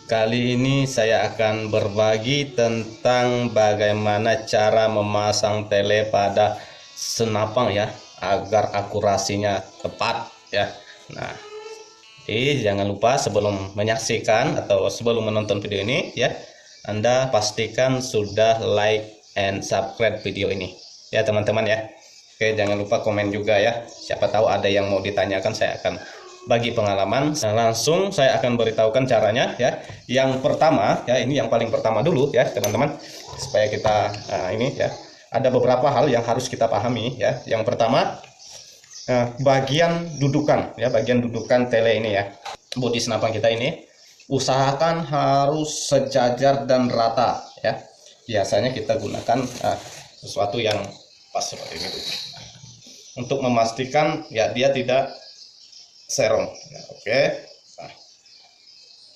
Kali ini saya akan berbagi tentang bagaimana cara memasang tele pada senapang ya, agar akurasinya tepat ya. Nah, jangan lupa sebelum menyaksikan atau sebelum menonton video ini ya, Anda pastikan sudah like and subscribe video ini ya teman-teman ya. Oke, jangan lupa komen juga ya. Siapa tahu ada yang mau ditanyakan, saya akan bagi pengalaman. Nah, langsung saya akan beritahukan caranya ya. Yang pertama ya, ini yang paling pertama dulu ya teman-teman, supaya kita ini ya, ada beberapa hal yang harus kita pahami ya. Yang pertama, bagian dudukan ya, bagian dudukan tele ini ya, bodi senapang kita ini usahakan harus sejajar dan rata ya. Biasanya kita gunakan sesuatu yang pas seperti ini untuk memastikan ya dia tidak serong ya. Oke. Nah,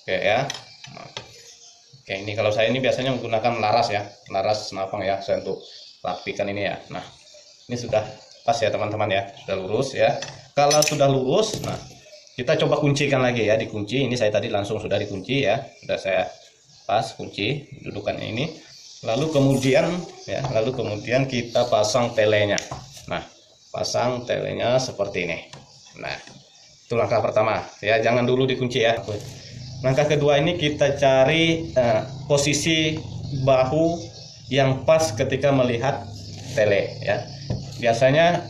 oke ya. Nah, oke, ini kalau saya ini biasanya menggunakan laras ya, laras senapang ya, saya untuk rapikan ini ya. Nah, ini sudah pas ya teman-teman ya, sudah lurus ya. Kalau sudah lurus, nah kita coba kuncikan lagi ya, dikunci. Ini saya tadi langsung sudah dikunci ya, sudah saya pas kunci dudukannya ini. Lalu kemudian kita pasang telenya. Nah, pasang telenya seperti ini. Nah, itu langkah pertama ya, jangan dulu dikunci ya. Langkah kedua ini kita cari posisi bahu yang pas ketika melihat tele ya. Biasanya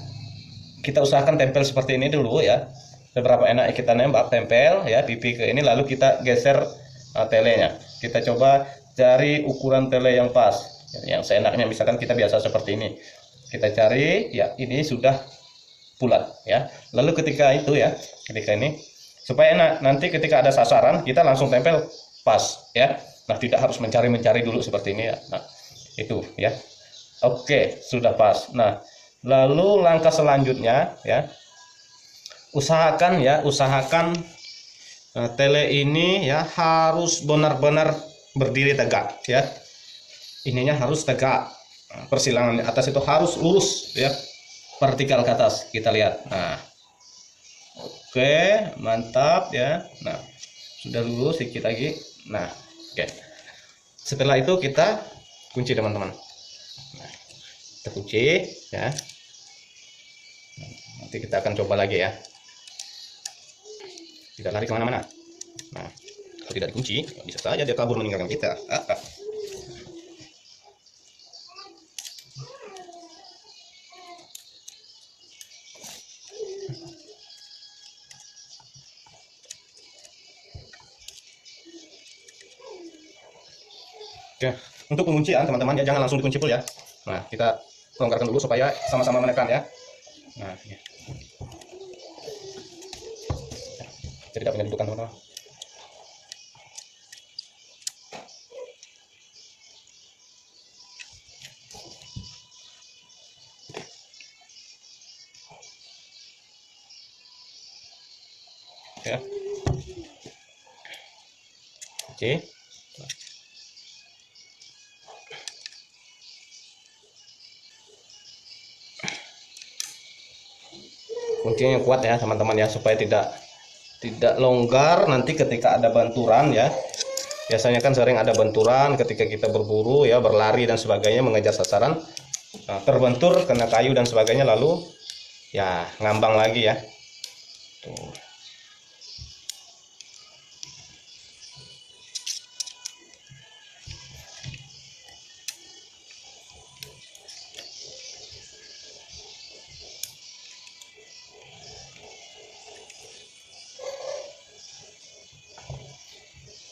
kita usahakan tempel seperti ini dulu ya. Seberapa enak kita nembak, tempel ya pipi ke ini, lalu kita geser telenya. Kita coba cari ukuran tele yang pas, yang seenaknya. Misalkan kita biasa seperti ini, kita cari ya, ini sudah bulat ya. Lalu ketika ini supaya enak, nanti ketika ada sasaran kita langsung tempel pas ya. Nah, tidak harus mencari dulu seperti ini ya. Nah, itu ya. Oke, sudah pas. Nah, lalu langkah selanjutnya ya, usahakan tele ini ya harus benar-benar berdiri tegak ya. Ininya harus tegak, persilangan atas itu harus lurus ya, vertikal ke atas. Kita lihat. Nah, oke, mantap ya. Nah, sudah lurus, sedikit lagi. Nah, oke. Setelah itu kita kunci teman-teman. Nah, kita kunci ya. Nanti kita akan coba lagi ya, tidak lari kemana-mana. Nah, kalau tidak dikunci bisa saja dia kabur meninggalkan kita. Oke, untuk penguncian teman-teman ya, jangan langsung dikunci full ya. Nah, kita longgarkan dulu supaya sama-sama menekan ya. Nah, ya. Jadi tidak punya dudukan teman-teman. Ya. Oke. Kuncinya yang kuat ya teman-teman ya, supaya tidak longgar nanti ketika ada benturan ya. Biasanya kan sering ada benturan ketika kita berburu ya, berlari dan sebagainya, mengejar sasaran. Nah, terbentur kena kayu dan sebagainya, lalu ya ngambang lagi ya. Tuh.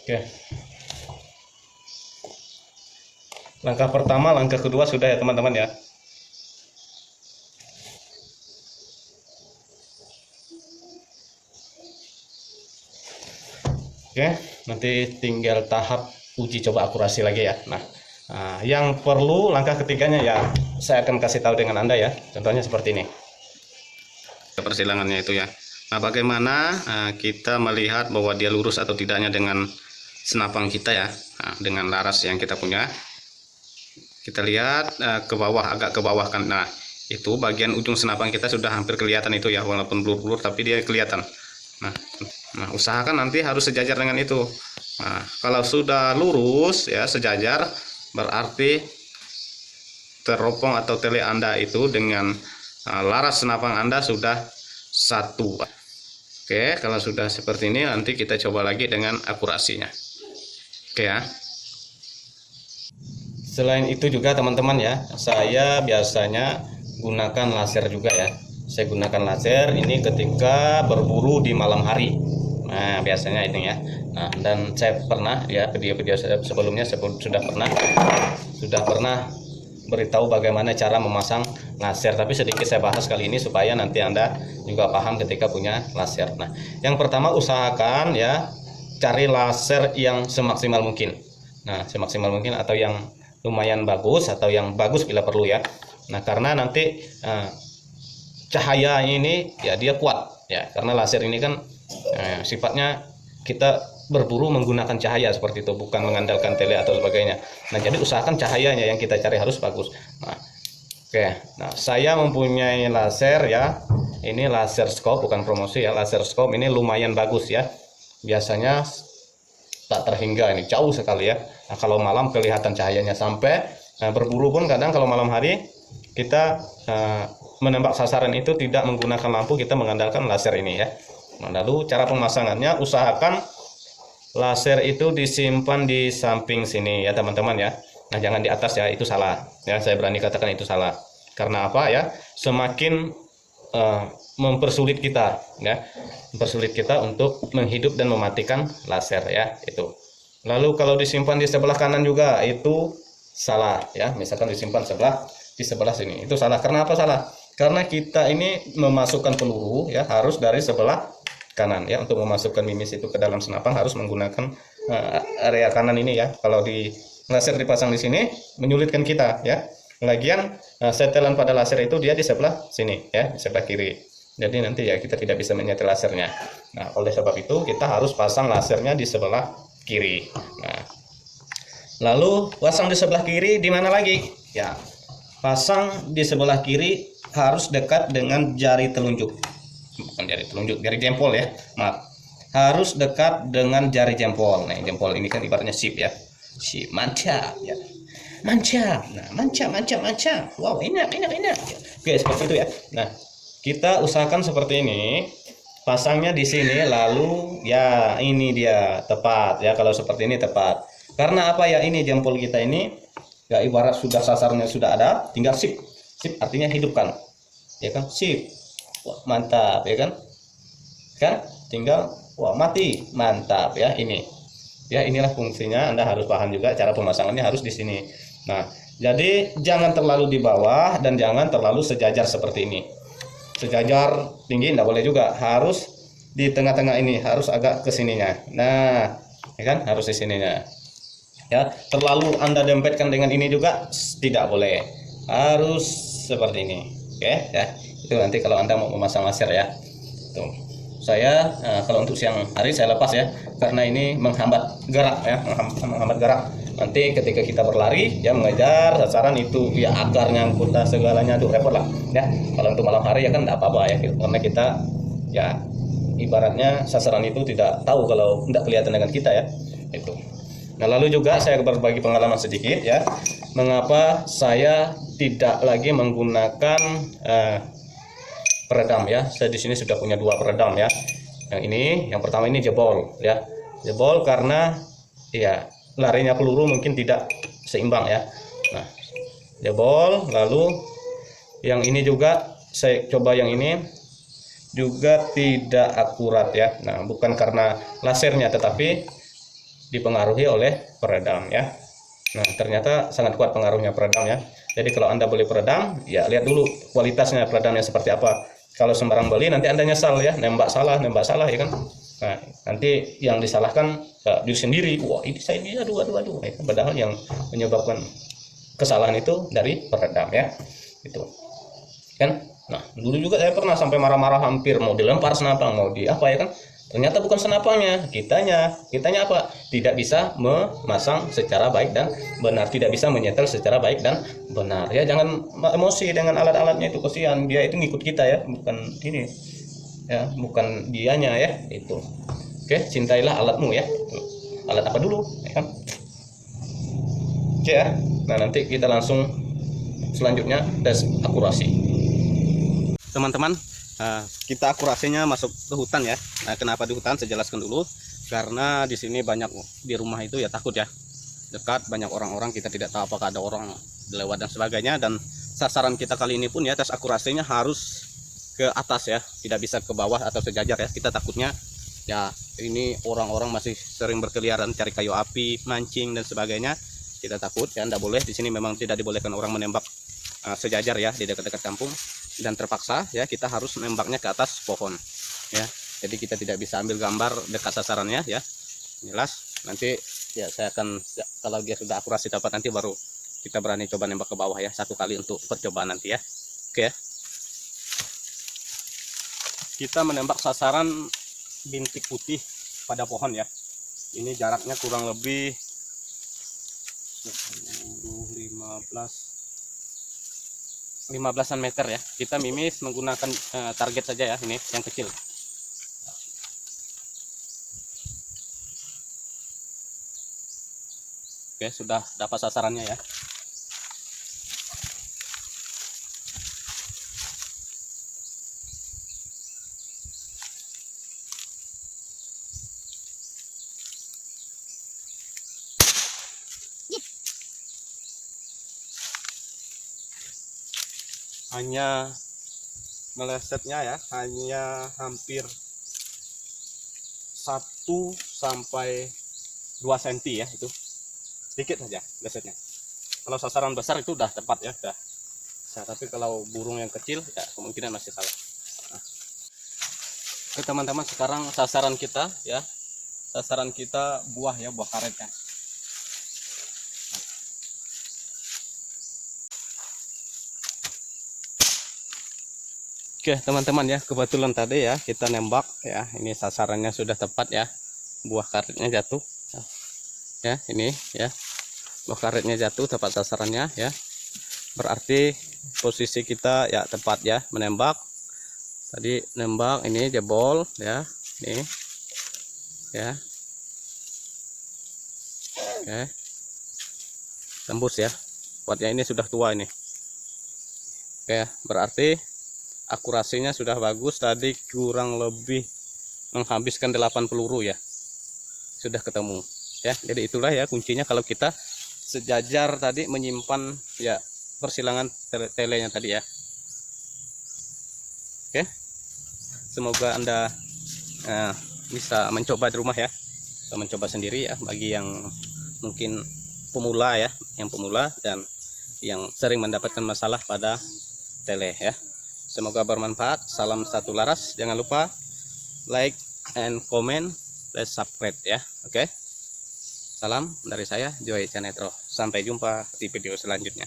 Oke. Langkah pertama, langkah kedua sudah ya teman-teman ya. Oke, nanti tinggal tahap uji coba akurasi lagi ya. Nah, yang perlu langkah ketiganya ya, saya akan kasih tahu dengan Anda ya. Contohnya seperti ini. Persilangannya itu ya. Nah, bagaimana kita melihat bahwa dia lurus atau tidaknya dengan senapang kita ya, dengan laras yang kita punya. Kita lihat ke bawah, agak ke bawah kan. Nah, itu bagian ujung senapang kita sudah hampir kelihatan itu ya, walaupun blur-blur tapi dia kelihatan. Nah, usahakan nanti harus sejajar dengan itu. Nah, kalau sudah lurus ya sejajar, berarti teropong atau tele Anda itu dengan laras senapang Anda sudah satu. Oke, kalau sudah seperti ini nanti kita coba lagi dengan akurasinya. Oke ya. Selain itu juga teman-teman ya, saya biasanya gunakan laser juga ya. Saya gunakan laser ini ketika berburu di malam hari. Nah, biasanya ini ya. Nah, dan saya pernah ya, video-video sebelumnya sudah pernah beritahu bagaimana cara memasang laser, tapi sedikit saya bahas kali ini supaya nanti Anda juga paham ketika punya laser. Nah, yang pertama usahakan ya cari laser yang semaksimal mungkin. Nah, semaksimal mungkin atau yang lumayan bagus atau yang bagus bila perlu ya. Nah, karena nanti cahaya ini ya dia kuat ya, karena laser ini kan sifatnya kita berburu menggunakan cahaya seperti itu, bukan mengandalkan tele atau sebagainya. Nah, jadi usahakan cahayanya yang kita cari harus bagus. Nah, oke. Nah, saya mempunyai laser ya. Ini laser scope, bukan promosi ya. Laser scope ini lumayan bagus ya. Biasanya tak terhingga, ini jauh sekali ya. Nah, kalau malam kelihatan cahayanya sampai berburu pun kadang kalau malam hari kita menembak sasaran itu tidak menggunakan lampu, kita mengandalkan laser ini ya. Nah, lalu cara pemasangannya usahakan laser itu disimpan di samping sini ya teman-teman ya. Nah, jangan di atas ya, itu salah ya, saya berani katakan itu salah. Karena apa ya, semakin mempersulit kita ya, mempersulit kita untuk menghidup dan mematikan laser ya itu. Lalu kalau disimpan di sebelah kanan juga itu salah ya, misalkan disimpan di sebelah sini itu salah. Karena apa salah? Karena kita ini memasukkan peluru ya harus dari sebelah kanan ya. Untuk memasukkan mimis itu ke dalam senapang harus menggunakan area kanan ini ya. Kalau di laser dipasang di sini menyulitkan kita ya. Lagian setelan pada laser itu dia di sebelah sini ya, di sebelah kiri. Jadi nanti ya kita tidak bisa menyetel lasernya. Nah, oleh sebab itu kita harus pasang lasernya di sebelah kiri. Nah, lalu pasang di sebelah kiri di mana lagi? Ya, pasang di sebelah kiri harus dekat dengan jari telunjuk. Bukan jari telunjuk, jari jempol ya, maaf, harus dekat dengan jari jempol. Nah, jempol ini kan ibaratnya sip ya, sip, mantap ya, mantap. Nah, mantap, wow, enak ya. Oke, seperti itu ya. Nah, kita usahakan seperti ini, pasangnya di sini, lalu ya ini dia tepat ya. Kalau seperti ini tepat, karena apa ya, ini jempol kita ini ya ibarat sudah sasarnya sudah ada, tinggal sip artinya hidupkan ya kan, sip. Wah, mantap ya kan, tinggal wah mati, mantap ya. Ini ya, inilah fungsinya. Anda harus paham juga cara pemasangannya harus di sini. Nah, jadi jangan terlalu di bawah dan jangan terlalu sejajar seperti ini. Sejajar tinggi tidak boleh juga, harus di tengah-tengah ini, harus agak ke sininya. Nah ya kan, harus di sininya ya. Terlalu Anda dempetkan dengan ini juga tidak boleh, harus seperti ini. Oke ya, itu nanti kalau Anda mau memasang laser ya. Tuh, saya kalau untuk siang hari saya lepas ya, karena ini menghambat gerak ya, menghambat gerak. Nanti ketika kita berlari ya mengejar sasaran itu ya, akar nyangkut segalanya, tuh repot lah ya. Kalau untuk malam hari ya kan tidak apa-apa ya, karena kita ya ibaratnya sasaran itu tidak tahu kalau tidak kelihatan dengan kita ya itu. Nah, lalu juga saya berbagi pengalaman sedikit ya, mengapa saya tidak lagi menggunakan peredam ya. Saya di sini sudah punya 2 peredam ya. Yang ini, yang pertama ini jebol ya, jebol karena ya larinya peluru mungkin tidak seimbang ya. Nah, jebol. Lalu yang ini juga saya coba, yang ini juga tidak akurat ya. Nah, bukan karena lasernya tetapi dipengaruhi oleh peredam ya. Nah, ternyata sangat kuat pengaruhnya peredam ya. Jadi kalau Anda beli peredam ya lihat dulu kualitasnya peredamnya seperti apa. Kalau sembarang beli nanti Anda nyesal ya, nembak salah ya kan. Nah, nanti yang disalahkan diri sendiri. Wah, ini saya ini aduh ya kan? Padahal yang menyebabkan kesalahan itu dari peredam ya. Itu kan. Nah, dulu juga saya pernah sampai marah-marah, hampir mau dilempar senapang, mau di apa ya kan. Ternyata bukan senapangnya, kitanya apa? Tidak bisa memasang secara baik dan benar, tidak bisa menyetel secara baik dan benar ya. Jangan emosi dengan alat-alatnya, itu kasihan, dia itu ngikut kita ya, bukan ini ya, bukan dianya ya itu. Oke, cintailah alatmu ya. alat apa dulu, ya kan? Oke ya. Nah, nanti kita langsung selanjutnya tes akurasi. Teman-teman, kita akurasinya masuk ke hutan ya. Nah, kenapa di hutan? Saya jelaskan dulu. Karena di sini banyak, di rumah itu ya takut ya, dekat banyak orang-orang, kita tidak tahu apakah ada orang lewat dan sebagainya. Dan sasaran kita kali ini pun ya, tes akurasinya harus ke atas ya, tidak bisa ke bawah atau sejajar ya. Kita takutnya ya, ini orang-orang masih sering berkeliaran cari kayu api, mancing dan sebagainya. Kita takut ya, tidak boleh. Di sini memang tidak dibolehkan orang menembak sejajar ya di dekat-dekat kampung, dan terpaksa ya kita harus menembaknya ke atas pohon ya. Jadi kita tidak bisa ambil gambar dekat sasarannya ya. Jelas nanti ya, saya akan ya, kalau dia sudah akurasi dapat, nanti baru kita berani coba nembak ke bawah ya, satu kali untuk percobaan nanti ya. Oke ya. Kita menembak sasaran bintik putih pada pohon ya. Ini jaraknya kurang lebih 15-an meter ya. Kita mimis menggunakan target saja ya, ini yang kecil. Oke, sudah dapat sasarannya ya. Hanya melesetnya ya, hanya hampir 1 sampai 2 cm ya, itu sedikit saja melesetnya. Kalau sasaran besar itu udah tepat ya, udah. Nah, tapi kalau burung yang kecil ya kemungkinan masih salah. Nah. Oke teman-teman, sekarang sasaran kita ya, sasaran kita buah ya, buah karetnya. Oke teman-teman ya, kebetulan tadi ya kita nembak ya, ini sasarannya sudah tepat ya, buah karetnya jatuh ya, ini ya, buah karetnya jatuh tepat sasarannya ya, berarti posisi kita ya tepat ya, menembak tadi, nembak ini jebol ya, ini ya, oke, tembus ya, kuatnya ini sudah tua ini. Oke, berarti akurasinya sudah bagus, tadi kurang lebih menghabiskan 8 peluru ya, sudah ketemu ya. Jadi itulah ya kuncinya kalau kita sejajar tadi menyimpan ya persilangan telenya tadi ya. Oke, semoga Anda bisa mencoba di rumah ya, mencoba sendiri ya, bagi yang mungkin pemula ya, yang pemula dan yang sering mendapatkan masalah pada tele ya. Semoga bermanfaat. Salam satu laras. Jangan lupa like and comment, plus subscribe ya. Oke. Salam dari saya, Joy Canetro. Sampai jumpa di video selanjutnya.